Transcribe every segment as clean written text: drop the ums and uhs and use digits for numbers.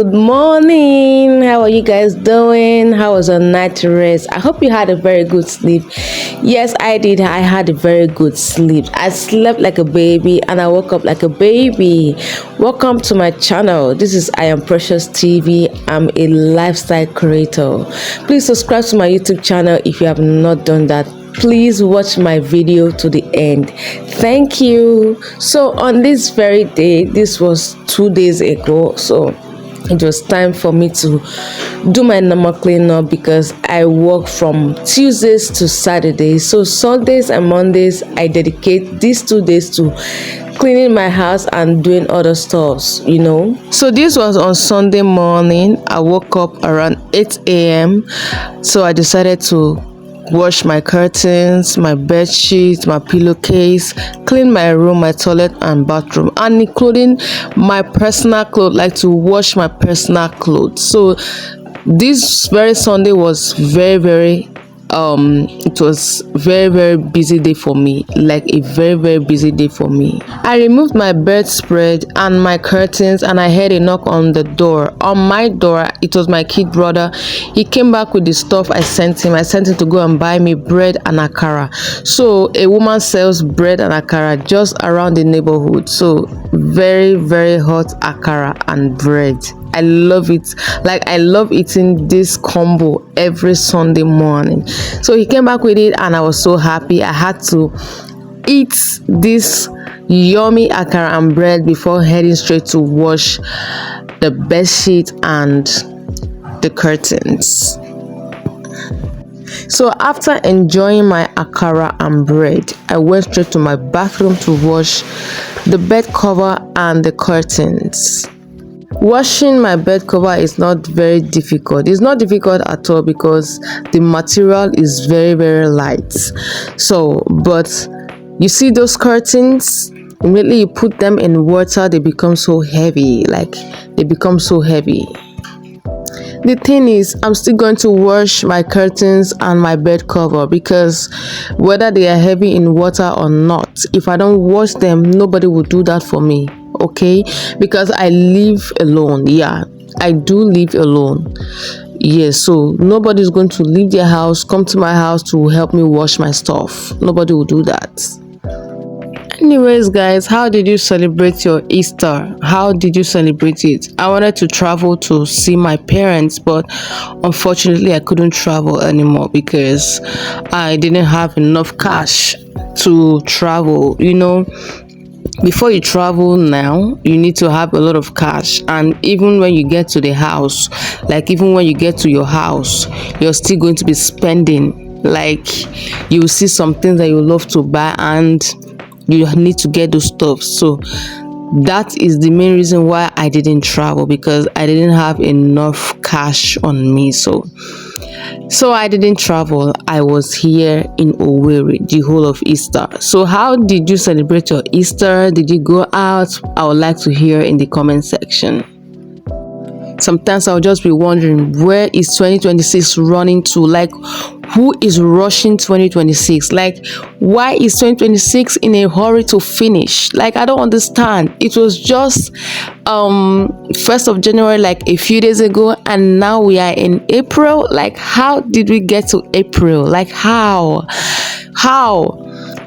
good morning. How are you guys doing? How was your night rest? I hope you had a very good sleep. Yes, I did. I had a very good sleep. I slept like a baby and I woke up like a baby. Welcome to my channel. This is I Am Precious TV. I'm a lifestyle creator. Please subscribe to my YouTube channel if you have not done that. Please watch my video to the end. Thank you. So on this very day, this was 2 days ago, so it was time for me to do my normal cleanup because I work from Tuesdays to Saturdays. So Sundays and Mondays I dedicate these 2 days to cleaning my house and doing other stuffs, So this was on Sunday morning. I woke up around 8 a.m. so I decided to wash my curtains, my bed sheets, my pillowcase, clean my room, my toilet and bathroom, and including my personal clothes, like to wash my personal clothes. So this very Sunday was very it was very busy day for me, like a very busy day for me. I removed my bedspread and my curtains and I heard a knock on the door. On my door, it was my kid brother. He came back with the stuff I sent him to go and buy me bread and akara. So a woman sells bread and akara just around the neighborhood, so very hot akara and bread. I love it. Like, I love eating this combo every Sunday morning. So he came back with it and I was so happy. I had to eat this yummy akara and bread before heading straight to wash the bed sheet and the curtains. So after enjoying my akara and bread, I went straight to my bathroom to wash the bed cover and the curtains. Washing my bed cover is not very difficult. It's not difficult at all because the material is very light. So, but you see those curtains, immediately you put them in water, they become so heavy. The thing is, I'm still going to wash my curtains and my bed cover because whether they are heavy in water or not, if I don't wash them, nobody will do that for me. Okay, because I live alone. Yeah, I do live alone. Yes, so nobody's going to leave their house, come to my house to help me wash my stuff. Nobody will do that. Anyways, guys, how did you celebrate your Easter? How did you celebrate it? I wanted to travel to see my parents, but unfortunately I couldn't travel anymore because I didn't have enough cash to travel. Before you travel now, you need to have a lot of cash, and even when you get to the house, even when you get to your house, you're still going to be spending. Like, you will see some things that you love to buy and you need to get those stuff. So that is the main reason why I didn't travel, because I didn't have enough cash on me. So I didn't travel. I was here in Owerri the whole of Easter. So how did you celebrate your Easter? Did you go out? I would like to hear in the comment section. Sometimes I'll just be wondering, where is 2026 running to? Like, who is rushing 2026? Like, why is 2026 in a hurry to finish? Like, I don't understand. It was just 1st of January, like a few days ago, and now we are in April. Like, how did we get to April? Like, how?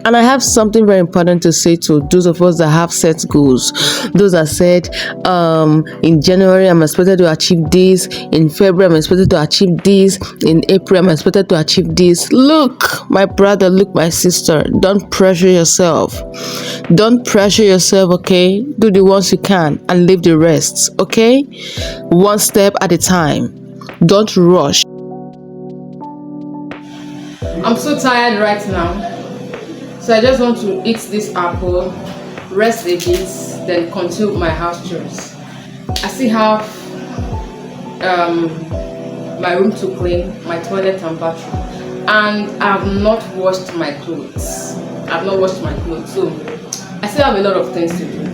And I have something very important to say to those of us that have set goals. Those that said, in January I'm expected to achieve this, in February I'm expected to achieve this, in April I'm expected to achieve this. Look, my brother, look, my sister, don't pressure yourself. Don't pressure yourself, okay? Do the ones you can and leave the rest, okay? One step at a time. Don't rush. I'm so tired right now. So I just want to eat this apple, rest a bit, then continue my house chores. I still have my room to clean, my toilet and bathroom, and I've not washed my clothes. So I still have a lot of things to do.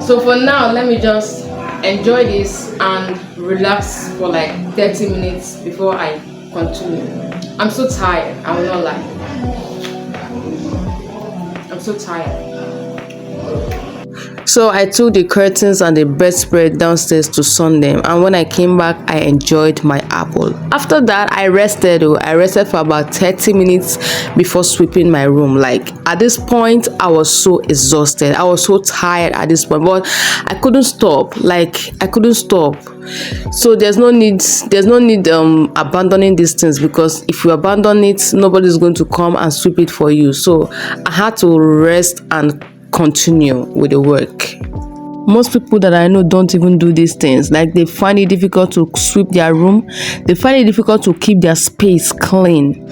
So for now, let me just enjoy this and relax for like 30 minutes before I continue. I'm so tired, I will not lie. I'm so tired. So I took the curtains and the bedspread downstairs to sun them, and when I came back, I enjoyed my apple. After that, I rested. I rested for about 30 minutes before sweeping my room. Like at this point, I was so exhausted. I was so tired at this point, but I couldn't stop. I couldn't stop. So there's no need abandoning these things, because if you abandon it, nobody's going to come and sweep it for you. So I had to rest and continue with the work. Most people that I know don't even do these things. Like, they find it difficult to sweep their room. They find it difficult to keep their space clean.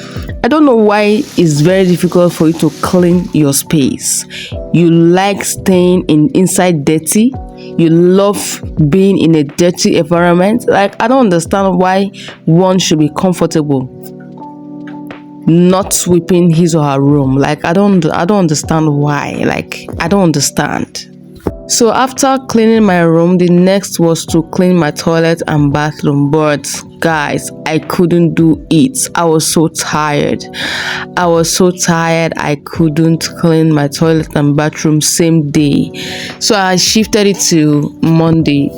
I don't know why it's very difficult for you to clean your space. You like staying inside dirty. You love being in a dirty environment. Like, I don't understand why one should be comfortable not sweeping his or her room. Like, I don't understand why. Like, I don't understand. So after cleaning my room, the next was to clean my toilet and bathroom. But guys, I couldn't do it. I was so tired. I couldn't clean my toilet and bathroom same day. So I shifted it to Monday.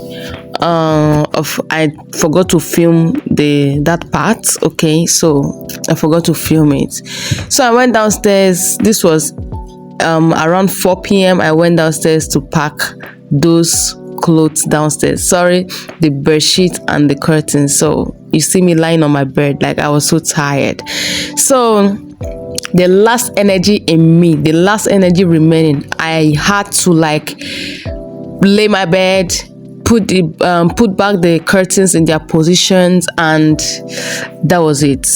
I forgot to film that part. Okay, so I forgot to film it. So I went downstairs. This was around 4 p.m. I went downstairs to pack those clothes downstairs. Sorry, the bed sheet and the curtains. So you see me lying on my bed, like I was so tired. So the last energy in me, the last energy remaining, I had to lay my bed, put back the curtains in their positions, and that was it.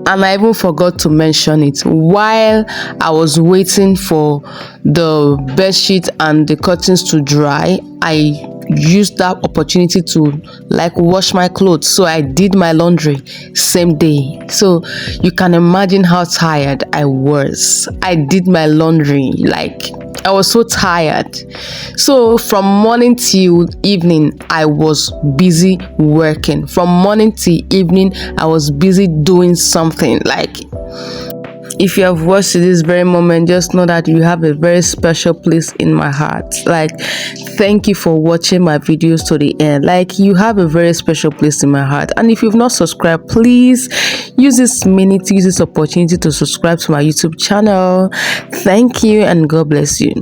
And I even forgot to mention it. While I was waiting for the bed sheet and the curtains to dry, I used that opportunity to wash my clothes. So I did my laundry same day. So you can imagine how tired I was. I did my laundry, I was so tired. So from morning till evening, I was busy working. From morning till evening, I was busy doing something. If you have watched this very moment, just know that you have a very special place in my heart. Thank you for watching my videos to the end. You have a very special place in my heart. And if you've not subscribed, please use this minute, use this opportunity to subscribe to my YouTube channel. Thank you, and God bless you.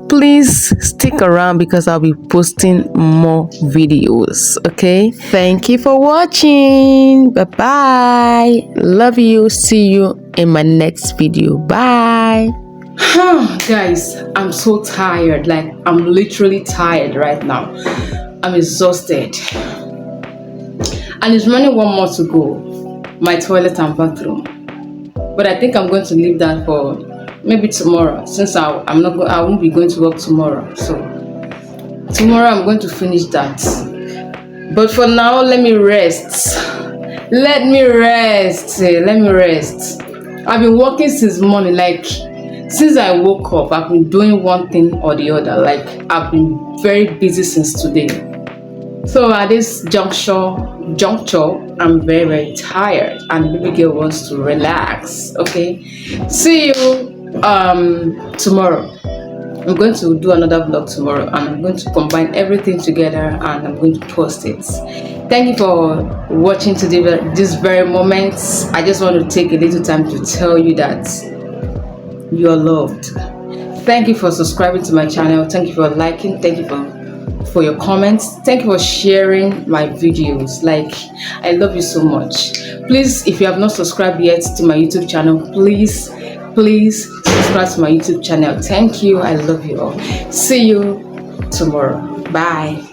Please stick around, because I'll be posting more videos. Okay, thank you for watching. Bye bye. Love you. See you in my next video. Bye. Guys, I'm so tired. I'm literally tired right now. I'm exhausted, and it's remaining one more to go, my toilet and bathroom. But I think I'm going to leave that for maybe tomorrow, since I won't be going to work tomorrow. So tomorrow I'm going to finish that. But for now, let me rest. Let me rest. I've been working since morning. Since I woke up, I've been doing one thing or the other. I've been very busy since today. So at this juncture, I'm very, very tired, and the baby girl wants to relax. Okay, see you tomorrow. I'm going to do another vlog tomorrow, and I'm going to combine everything together, and I'm going to post it. Thank you for watching today. This very moment, I just want to take a little time to tell you that you're loved. Thank you for subscribing to my channel. Thank you for liking. Thank you for your comments. Thank you for sharing my videos. I love you so much. Please, if you have not subscribed yet to my YouTube channel, please subscribe to my YouTube channel. Thank you. I love you all. See you tomorrow. Bye.